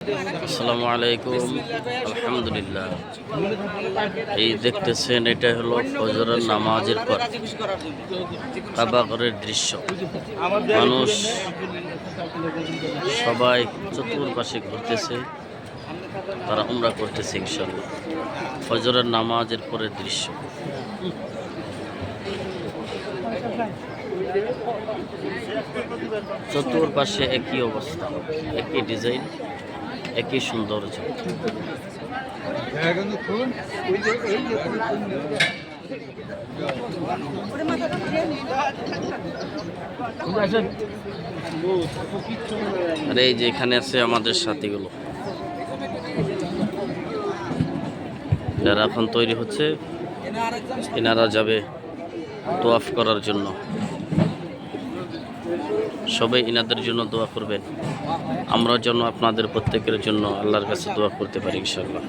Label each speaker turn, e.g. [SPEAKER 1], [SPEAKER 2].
[SPEAKER 1] আসসালামু আলাইকুম। আলহামদুলিল্লাহ। এই দেখতেছেন, এটা হলো ফজরের নামাজের পর কাবা ঘরের দৃশ্য। মানুষ সবাই চতুর্পাশে ঘুরতেছে, তারা উমরা করতেছে ইনশাআল্লাহ। ফজরের নামাজের পরের দৃশ্য। চতুর্পাশে একই অবস্থা, একই ডিজাইন, একই সৌন্দর্য। আর এই যে এখানে আছে আমাদের সাথীগুলো, যারা এখন তৈরি হচ্ছে, এনারা যাবে তোয়াফ করার জন্য। সবাই ইনাদের জন্য দোয়া করবেন, আমরা যেন আপনাদের প্রত্যেকের জন্য আল্লাহর কাছে দোয়া করতে পারি ইনশাআল্লাহ।